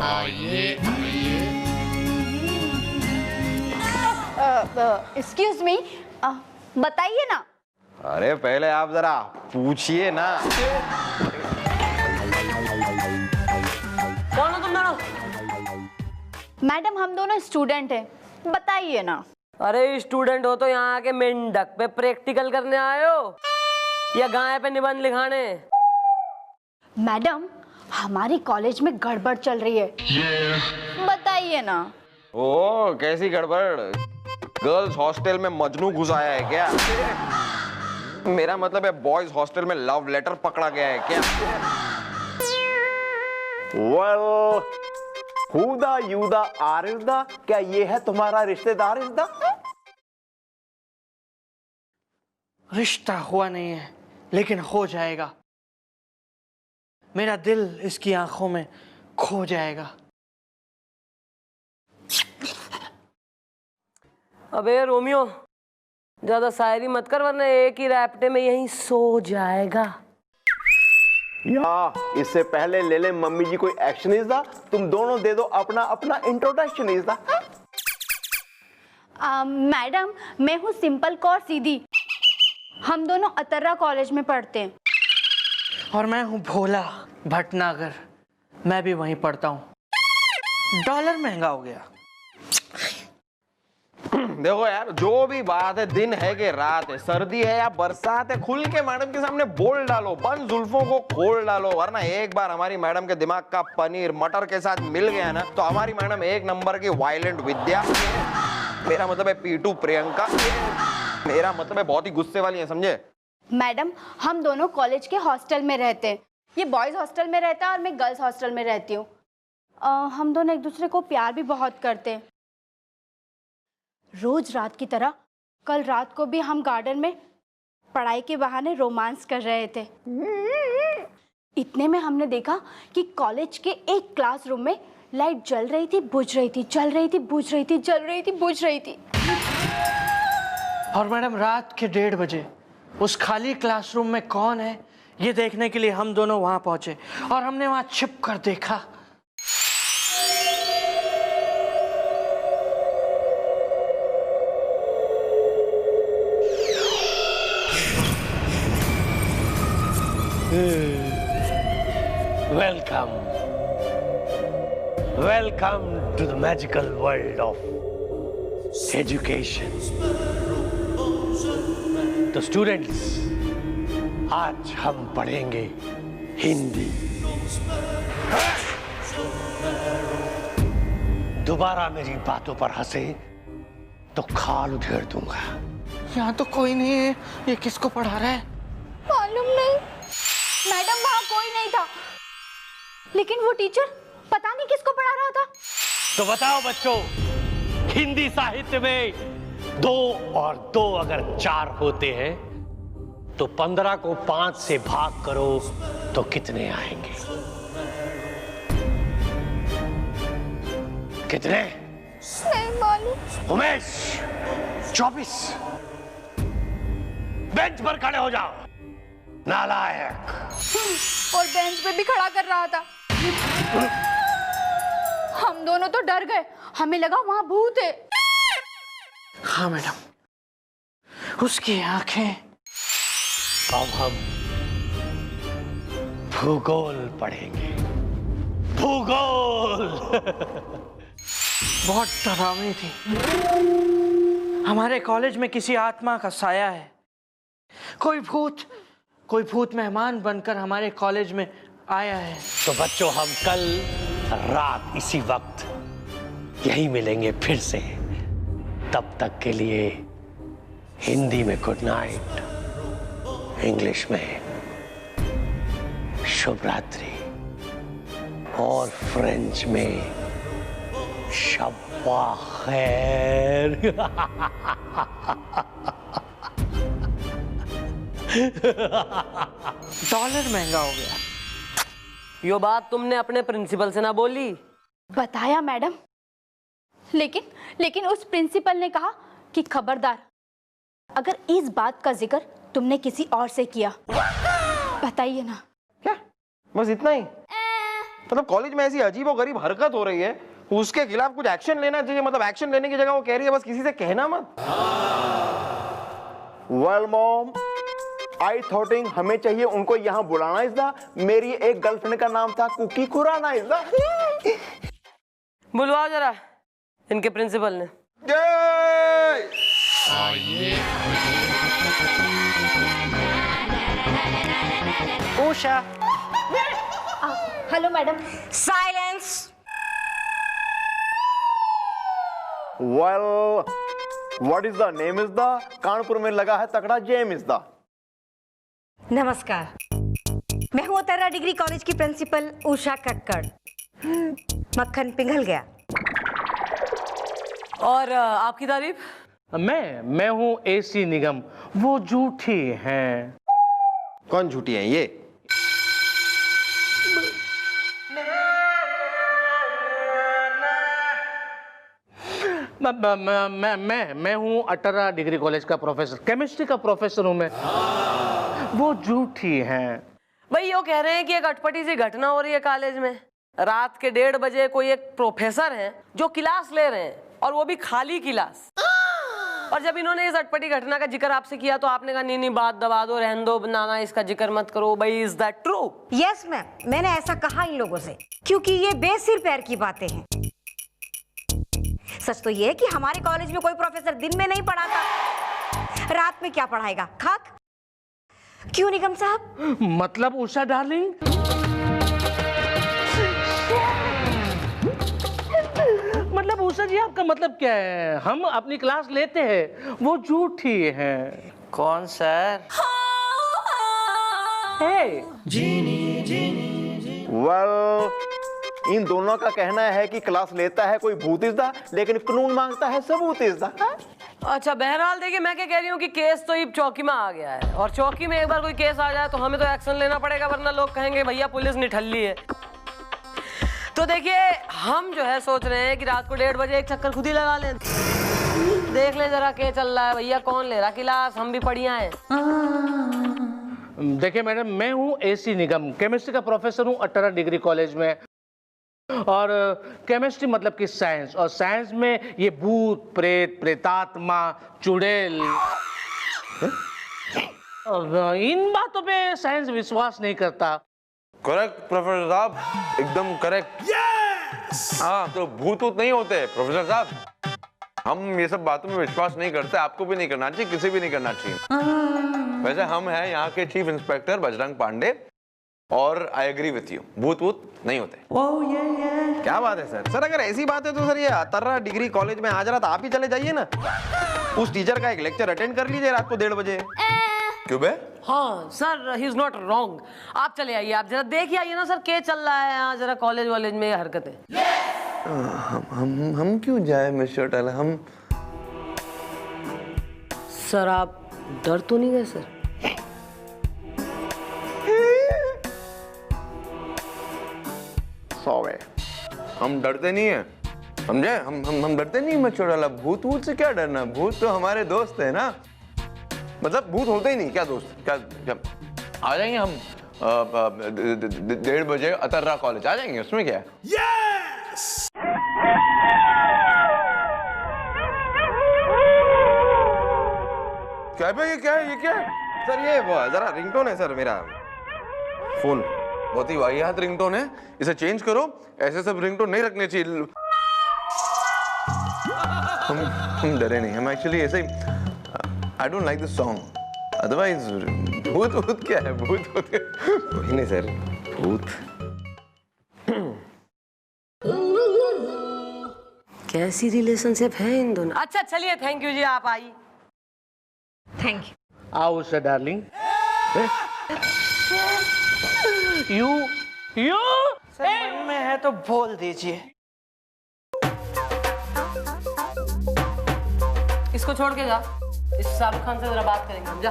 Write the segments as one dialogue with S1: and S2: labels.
S1: आइए आइए।
S2: Excuse me, बताइए ना।
S3: अरे पहले आप जरा पूछिए ना।
S4: कौन हो तुम दोनों?
S2: मैडम हम दोनों स्टूडेंट हैं, बताइए ना।
S4: अरे स्टूडेंट हो तो यहाँ आके मेंढक पे प्रैक्टिकल करने आए हो या गाय पे निबंध लिखाने?
S2: मैडम हमारी कॉलेज में गड़बड़ चल रही है, बताइए ना।
S3: ओ कैसी गड़बड़? गर्ल्स हॉस्टल में मजनू घुस आया है क्या? मेरा मतलब है बॉयज हॉस्टल में लव लेटर पकड़ा गया है क्या?
S5: Well, हुदा यूदा आरिदा, क्या ये है तुम्हारा रिश्तेदार इज़दा?
S6: रिश्ता हुआ नहीं है लेकिन हो जाएगा। मेरा दिल इसकी आंखों में खो जाएगा।
S4: अबे रोमियो, ज्यादा शायरी मत कर वरना एक ही रैप्टे में यहीं सो जाएगा।
S5: या इससे पहले ले ले मम्मी जी कोई एक्शन इज़दा, तुम दोनों दे दो अपना अपना इंट्रोडक्शन इज़दा।
S2: मैडम मैं हूँ सिंपल कौर सीधी, हम दोनों अतर्रा कॉलेज में पढ़ते हैं।
S6: और मैं हूं भोला भटनागर, मैं भी वहीं पढ़ता हूं। डॉलर महंगा हो गया।
S3: देखो यार, जो भी बात है, दिन है कि रात है, सर्दी है या बरसात है, खुल के मैडम के सामने बोल डालो, बंद जुल्फों को खोल डालो, वरना एक बार हमारी मैडम के दिमाग का पनीर मटर के साथ मिल गया ना तो हमारी मैडम एक नंबर की वायलेंट विद्या, मेरा मतलब है पीटू प्रियंका, मेरा मतलब है बहुत ही गुस्से वाली है, समझे?
S2: मैडम हम दोनों कॉलेज के हॉस्टल में रहते हैं, ये बॉयज हॉस्टल में रहता है और मैं गर्ल्स हॉस्टल में रहती हूँ। हम दोनों एक दूसरे को प्यार भी बहुत करते हैं। रोज रात की तरह कल रात को भी हम गार्डन में पढ़ाई के बहाने रोमांस कर रहे थे। इतने में हमने देखा कि कॉलेज के एक क्लासरूम में लाइट जल रही थी, बुझ रही थी, जल रही थी, बुझ रही थी, जल रही थी, बुझ रही थी।
S6: और मैडम रात के 1:30 बजे उस खाली क्लासरूम में कौन है ये देखने के लिए हम दोनों वहां पहुंचे और हमने वहां छिप कर देखा।
S7: Welcome. Welcome to the magical world of education. तो स्टूडेंट्स, आज हम पढ़ेंगे हिंदी। दोबारा मेरी बातों पर हंसे तो खाल उधेड़ दूंगा।
S6: यहाँ तो कोई नहीं है, ये किसको पढ़ा रहा है?
S2: मालूम नहीं मैडम, वहाँ कोई नहीं था, लेकिन वो टीचर पता नहीं किसको पढ़ा रहा था।
S7: तो बताओ बच्चों, हिंदी साहित्य में 2 और 2 अगर 4 होते हैं तो 15 को 5 से भाग करो तो कितने आएंगे? कितने?
S2: नहीं मालूम।
S7: उमेश, 24। बेंच पर खड़े हो जाओ, नालायक।
S2: और बेंच पे भी खड़ा कर रहा था। हम दोनों तो डर गए, हमें लगा वहां भूत है।
S6: हाँ मैडम, उसकी आंखें।
S7: अब हम भूगोल पढ़ेंगे। भूगोल।
S6: बहुत डरावनी थी। हमारे कॉलेज में किसी आत्मा का साया है। कोई भूत मेहमान बनकर हमारे कॉलेज में आया है।
S7: तो बच्चों, हम कल रात इसी वक्त यही मिलेंगे फिर से। तब तक के लिए हिंदी में गुड नाइट, इंग्लिश में शुभ रात्रि और फ्रेंच में शब्बा खैर।
S6: डॉलर महंगा हो गया।
S4: यो बात तुमने अपने प्रिंसिपल से ना बोली?
S2: बताया मैडम, लेकिन उस प्रिंसिपल ने कहा कि खबरदार, अगर इस बात का जिक्र तुमने किसी और से किया, बताइए ना।
S3: क्या बस इतना ही? मतलब कॉलेज में ऐसी अजीबोगरीब हरकत हो रही है, उसके खिलाफ कुछ एक्शन लेना चाहिए। मतलब एक्शन लेने की जगह वो कह रही है बस किसी से कहना मत।
S5: वेल मॉम, आई थॉटिंग हमें चाहिए उनको यहाँ बुलाना इज़दा। मेरी एक गर्लफ्रेंड का नाम था कुकी खुराना इज़दा।
S4: बुलवाओ जरा इनके प्रिंसिपल ने।
S6: Usha,
S2: hello madam.
S1: Silence.
S5: Well, what is the name इज़दा? कानपुर में लगा है तगड़ा जेम इज़दा।
S1: नमस्कार, मैं हूँ उत्तरा डिग्री कॉलेज की प्रिंसिपल उषा कक्कड़। मक्खन पिघल गया।
S4: और आपकी तारीफ?
S6: मैं हूँ एसी निगम, वो झूठी हैं।
S3: कौन झूठी है ये?
S6: मैं हूँ अटरा डिग्री कॉलेज का प्रोफेसर, केमिस्ट्री का प्रोफेसर हूँ मैं। वो झूठी हैं।
S4: भाई वो कह रहे हैं कि एक अटपटी सी घटना हो रही है कॉलेज में। रात के 1:30 बजे कोई एक प्रोफेसर हैं जो क्लास ले रहे हैं, और वो भी खाली क्लास। और जब इन्होंने इस अटपटी घटना का जिक्र आपसे किया तो आपने कहा नहीं बात दबा दो, रहने दो, नाना इसका जिक्र मत करो। भाई is that true?
S1: Yes ma'am, मैंने ऐसा कहा इन लोगों से क्योंकि ये बेसिर पैर की बातें हैं। सच तो ये है कि हमारे कॉलेज में कोई प्रोफेसर दिन में नहीं पढ़ाता, रात में क्या पढ़ाएगा? खाक। क्यों निगम साहब?
S6: मतलब उषा डार्लिंग, मतलब उषा जी आपका मतलब क्या है? हम अपनी क्लास लेते हैं, वो झूठी हैं।
S8: कौन सर?
S5: वेल, इन दोनों का कहना है कि क्लास लेता है कोई भूत इज़दा, लेकिन कानून मांगता है सबूत इज़दा।
S4: अच्छा बहरहाल देखिए, मैं क्या कह रही हूँ कि केस तो अब चौकी में आ गया है, और चौकी में एक बार कोई केस आ जाए तो हमें तो एक्शन लेना पड़ेगा, वरना लोग कहेंगे भैया पुलिस निठल्ली है। तो देखिए हम जो है सोच रहे हैं कि रात को 1:30 बजे एक चक्कर खुद ही लगा लें, देख ले जरा क्या चल रहा है, भैया कौन ले रहा क्लास, हम भी पढ़िया हैं।
S6: देखिए मैडम, मैं हूँ एसी निगम, केमिस्ट्री का प्रोफेसर हूँ अटरा डिग्री कॉलेज में। और केमिस्ट्री मतलब कि साइंस, और साइंस में ये भूत प्रेत, प्रेतात्मा, चुड़ैल, इन बातों पे साइंस विश्वास नहीं करता।
S3: करेक्ट प्रोफेसर साहब, एकदम करेक्ट। हाँ, तो भूत नहीं होते प्रोफेसर साहब। हम ये सब बातों में विश्वास नहीं करते, आपको भी नहीं करना चाहिए, किसी भी नहीं करना चाहिए। वैसे हम हैं यहाँ के चीफ इंस्पेक्टर बजरंग पांडे, और आई एग्री विथ यू, भूत नहीं होते। क्या बात है सर? सर अगर ऐसी बात है तो सर ये अटरा डिग्री कॉलेज में आज रात आप ही चले जाइए ना, उस टीचर का एक लेक्चर अटेंड कर लीजिए रात को 1:30 बजे। क्यों बे?
S4: हाँ sir, he is not wrong, आप चले आइए, आप जरा देखिए आइए ना सर क्या चल रहा है यहाँ जरा कॉलेज वॉलेज में हरकतें।
S3: हम क्यों जाए मिस्टर टाला? हम
S4: सर आप डर तो नहीं गए सर?
S3: सॉरी, हम डरते नहीं है, समझे? हम डरते नहीं मिस्टर टाला। भूत से क्या डरना? भूत तो हमारे दोस्त है ना, मतलब भूत होते ही नहीं। क्या दोस्त? क्या आ जाएंगे हम 1:30 बजे अतर्रा कॉलेज आ जाएंगे, उसमें क्या है? Yes! क्या भाई, ये क्या है सर? ये जरा रिंगटोन है सर, मेरा फोन बहुत ही वाहियात रिंगटोन है, इसे चेंज करो। ऐसे सब रिंगटोन नहीं रखने चाहिए। हम डरे नहीं, हम एक्चुअली ऐसे ही, I don't like this song. Otherwise, भूत क्या है? भूत कोई नहीं सर, भूत।
S4: कैसी रिलेशनशिप है इन दोनों? अच्छा चलिए, थैंक यू जी, आप आई।
S1: Thank you.
S6: आओ उषा डार्लिंग। यू
S8: सर मन में है तो बोल दीजिए।
S4: इसको छोड़ के जा, इस शाहरुख खान से जरा बात करेंगे हम, जा।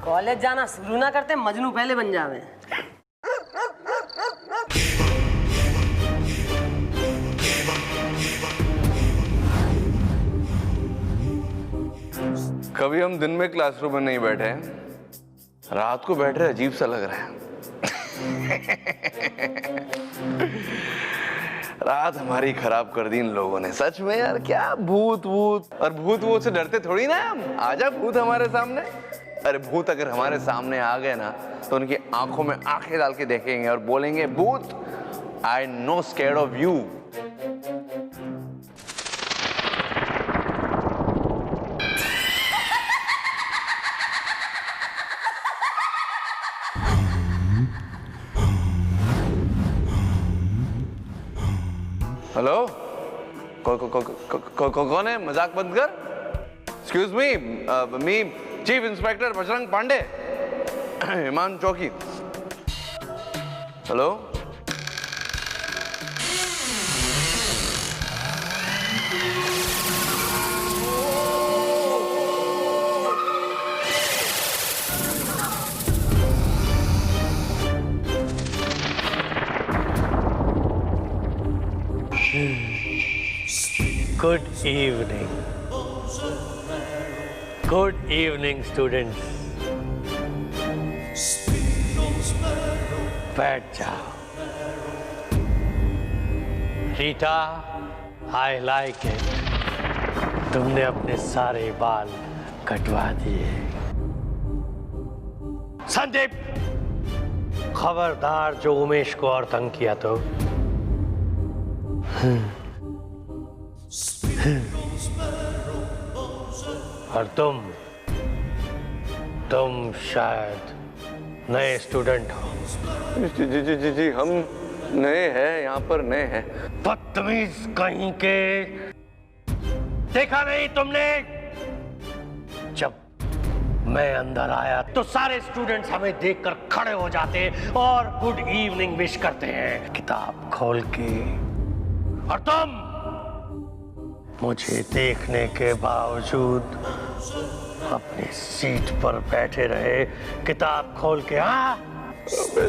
S4: कॉलेज जाना शुरू ना करते मजनू पहले बन जावे।
S9: कभी हम दिन में क्लासरूम में नहीं बैठे हैं, रात को बैठ रहे अजीब सा लग रहा है। रात हमारी खराब कर दी इन लोगों ने, सच में यार। क्या भूत भूत, और भूत भूत से डरते थोड़ी ना हम। आजा भूत हमारे सामने। अरे भूत अगर हमारे सामने आ गए ना तो उनकी आंखों में आंखें डाल के देखेंगे और बोलेंगे, भूत I no scared of you. Hello, कौन है? मजाक बंद कर। Excuse me chief inspector Bajrang Pandey, ईमान चौकी। Hello,
S7: Good evening. Good evening, students. बैठ जाओ। Rita, I like it. तुमने अपने सारे बाल कटवा दिए। संदीप, खबरदार जो उमेश को और तंग किया तो। और तुम शायद नए स्टूडेंट हो।
S9: जी हम नए हैं, यहाँ पर नए हैं।
S7: बदतमीज कहीं के, देखा नहीं तुमने? जब मैं अंदर आया तो सारे स्टूडेंट्स हमें देखकर खड़े हो जाते और गुड इवनिंग विश करते हैं किताब खोल के, और तुम मुझे देखने के बावजूद अपनी सीट पर बैठे रहे किताब खोल के। हाँ,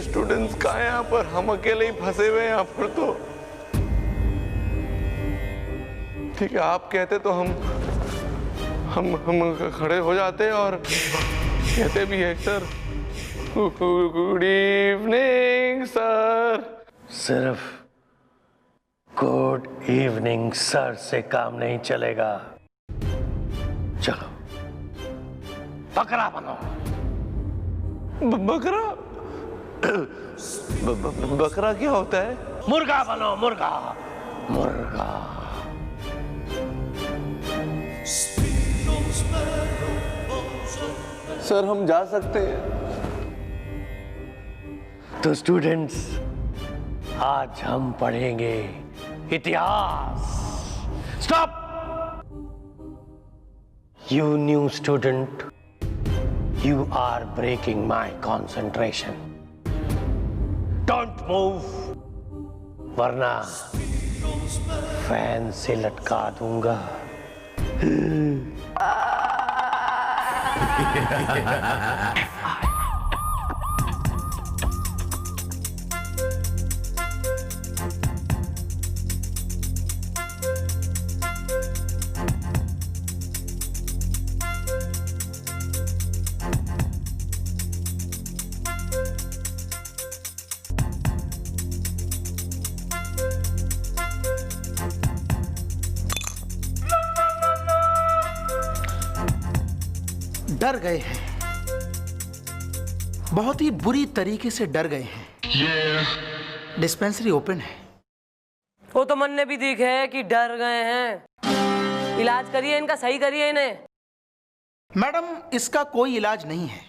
S9: स्टूडेंट्स कहाँ हैं यहाँ पर? हम अकेले ही फंसे हुए हैं यहाँ पर। तो ठीक है, आप कहते तो हम खड़े हो जाते और कहते भी है, सर गुड इवनिंग सर।
S7: सिर्फ गुड इवनिंग सर से काम नहीं चलेगा। चलो बकरा बनो।
S9: बकरा? बकरा क्या होता है?
S7: मुर्गा बनो, मुर्गा मुर्गा।
S9: सर हम जा सकते हैं?
S7: तो स्टूडेंट्स, आज हम पढ़ेंगे इतिहास। Stop! You new student, you are breaking my concentration. Don't move, वरना फैन से लटका दूंगा।
S10: डर गए हैं, बहुत ही बुरी तरीके से डर गए हैं। डिस्पेंसरी ओपन है।
S4: वो तो मन ने भी देखा है कि डर गए हैं। इलाज करिए इनका, सही करिए इन्हें।
S10: मैडम, इसका कोई इलाज नहीं है।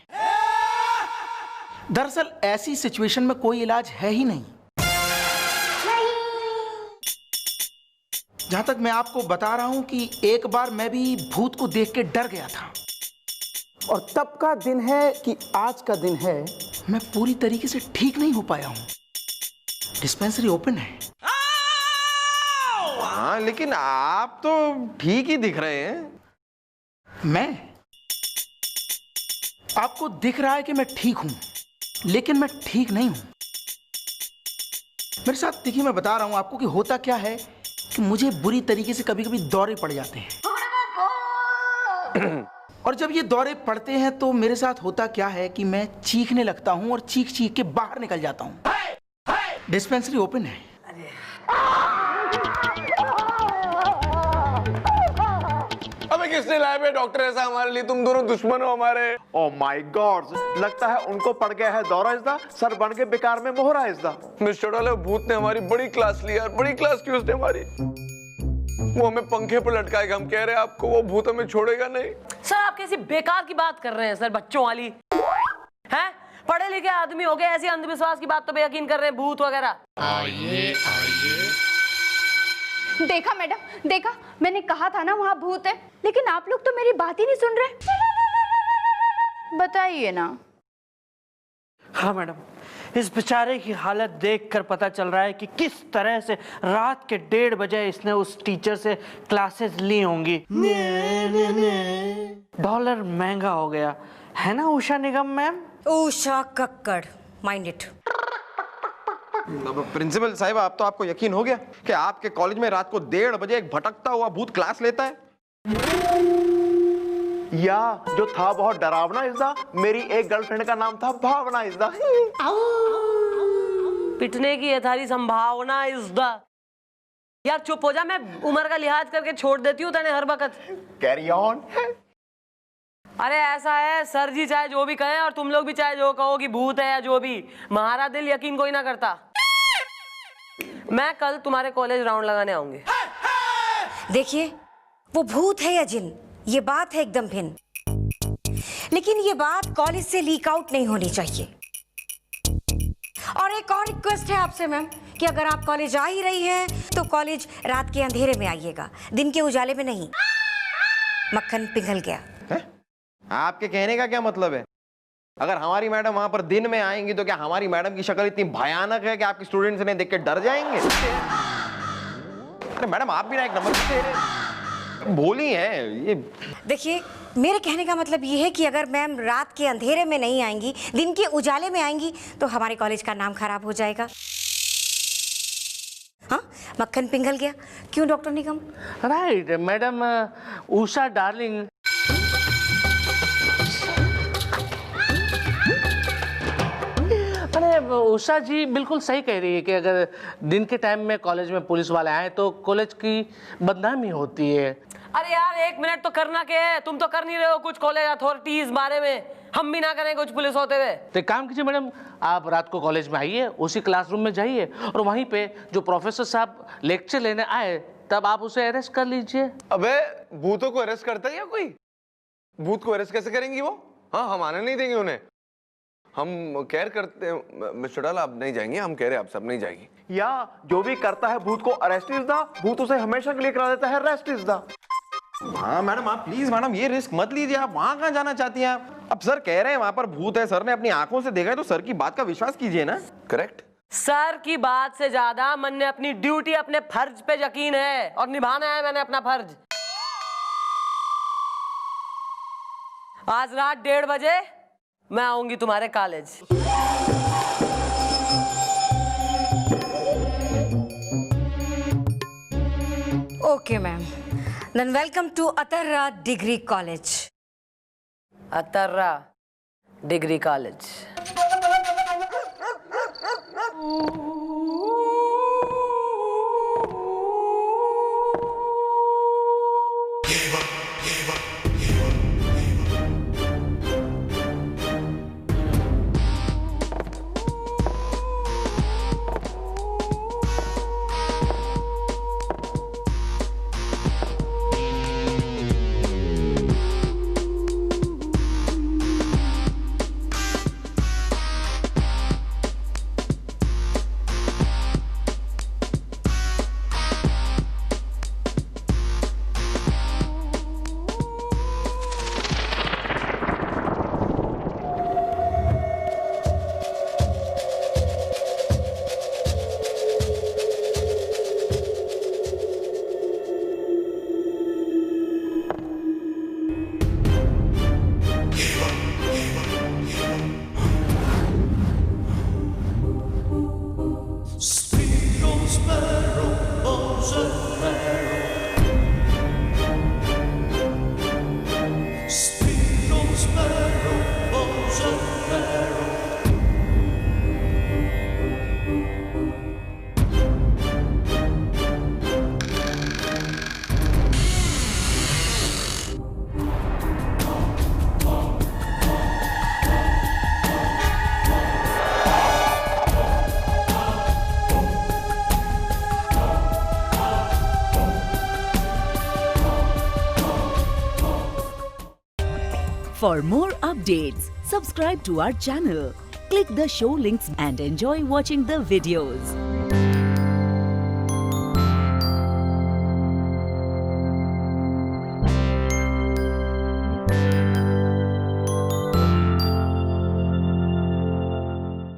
S10: दरअसल ऐसी सिचुएशन में कोई इलाज है ही नहीं। जहां तक मैं आपको बता रहा हूं कि एक बार मैं भी भूत को देख के डर गया था, और तब का दिन है कि आज का दिन है मैं पूरी तरीके से ठीक नहीं हो पाया हूं। डिस्पेंसरी ओपन है।
S3: हाँ, लेकिन आप तो ठीक ही दिख रहे हैं।
S10: मैं? आपको दिख रहा है कि मैं ठीक हूं, लेकिन मैं ठीक नहीं हूं। मेरे साथ देखिए, मैं बता रहा हूं आपको कि होता क्या है कि मुझे बुरी तरीके से कभी कभी दौरे पड़ जाते हैं। और जब ये दौरे पड़ते हैं तो मेरे साथ होता क्या है कि मैं चीखने लगता हूँ और चीख चीख के बाहर निकल जाता हूँ। डिस्पेंसरी ओपन है।
S9: अबे किसने लाया बे डॉक्टर ऐसा हमारे लिए? तुम दोनों दुश्मन हो हमारे।
S5: ओ माय गॉड, लगता है उनको पड़ गया है दौरा इज़्दा, सर बन के बेकार में मोहरा इज़्दा।
S9: मिस्टर डॉले, भूत ने हमारी बड़ी क्लास ली यार, बड़ी क्लास की उसने हमारी। वो हमें पंखे पर लटकाएगा, हम कह रहे हैं आपको, वो भूत हमें छोड़ेगा नहीं।
S4: सर आप कैसी बेकार की बात कर रहे हैं सर, बच्चों वाली हैं? पढ़े लिखे आदमी हो गए, ऐसी अंधविश्वास की बात तो पे यकीन कर रहे हैं, भूत वगैरह।
S6: आइए
S2: देखा मैडम, देखा, मैंने कहा था ना वहाँ भूत है, लेकिन आप लोग तो मेरी बात ही नहीं सुन रहे। बताइए ना।
S8: हाँ मैडम, इस बेचारे की हालत देखकर पता चल रहा है कि किस तरह से रात के 1:30 बजे इसने उस टीचर से क्लासेस ली होंगी। डॉलर महंगा हो गया है ना Usha Nigam ma'am?
S1: Usha Kakkar, mind it.
S3: Principal साहिब, आप तो आपको यकीन हो गया कि आपके कॉलेज में रात को 1:30 बजे एक भटकता हुआ भूत क्लास लेता है?
S5: या जो था बहुत डरावना इज़्दा, मेरी एक गर्लफ्रेंड का नाम था भावना इज़्दा।
S4: पिटने की है थारी संभावना इज़्दा। यार चुप हो जा, मैं उम्र का लिहाज करके छोड़ देती हूँ तेने हर वक्त।
S5: Carry on.
S4: अरे ऐसा है, सर जी चाहे जो भी कहें और तुम लोग भी चाहे जो कहो कि भूत है या जो भी, हमारा दिल यकीन कोई ना करता। मैं कल तुम्हारे कॉलेज राउंड लगाने आऊंगी।
S1: देखिए, वो भूत है या जिन, ये बात है एकदम भिन्न, लेकिन ये बात कॉलेज से लीक आउट नहीं होनी चाहिए। और एक और रिक्वेस्ट है आपसे मैम कि अगर आप कॉलेज आ ही रही हैं तो कॉलेज रात के अंधेरे में आइएगा, दिन के उजाले में नहीं। मक्खन पिघल गया
S3: है? आपके कहने का क्या मतलब है? अगर हमारी मैडम वहां पर दिन में आएंगी तो क्या हमारी मैडम की शक्ल इतनी भयानक है कि आपकी स्टूडेंट्स इन्हें देख के डर जाएंगे? अरे मैडम, आप भी ना एक नंबर से भोली हैं ये।
S1: देखिए, मेरे कहने का मतलब ये है कि अगर मैम रात के अंधेरे में नहीं आएंगी, दिन के उजाले में आएंगी, तो हमारे कॉलेज का नाम खराब हो जाएगा। हाँ, मक्खन पिघल गया। क्यों doctor Nigam?
S6: Right madam. Usha darling, Usha ji बिल्कुल सही कह रही है कि अगर दिन के टाइम में कॉलेज में पुलिस वाले आए तो कॉलेज की बदनामी होती है।
S4: अरे यार एक मिनट तो करना क्या है, तुम तो कर नहीं रहे हो कुछ कॉलेज अथॉरिटीज बारे में, हम भी ना करें कुछ पुलिस होते हुए।
S6: तो एक काम कीजिए मैडम, आप रात को कॉलेज में आइए, उसी क्लासरूम में जाइए और वहीं पे जो प्रोफेसर साहब लेक्चर लेने आए तब आप उसे अरेस्ट कर लीजिए।
S9: अबे भूतों को अरेस्ट करता है या कोई? भूत को अरेस्ट कैसे करेंगी वो? हाँ, हम आने नहीं देंगे उन्हें। हम केयर करते हैं मिस्टर डाल, आप नहीं जाएंगे, हम कह रहे हैं आप सब नहीं जाएंगे।
S5: या जो भी करता है भूत को अरेस्ट इज़्दा, भूत उसे हमेशा के लिए करा देता है रेस्ट इज़्दा।
S3: हाँ मैडम, आप प्लीज मैडम ये रिस्क मत लीजिए। आप वहां कहाँ जाना चाहती हैं आप? अब सर कह रहे हैं वहां पर भूत है, सर ने अपनी आंखों से देखा है, तो सर की बात का विश्वास कीजिए ना।
S9: करेक्ट।
S4: सर की बात से ज्यादा मन ने अपनी ड्यूटी, अपने फर्ज पे यकीन है और निभाना है मैंने अपना फर्ज। आज रात 1:30 बजे मैं आऊंगी तुम्हारे college.
S1: Okay ma'am, then welcome to Atarra degree college.
S4: Atarra degree college.
S11: For more updates, subscribe to our channel, click the show links and enjoy watching the videos.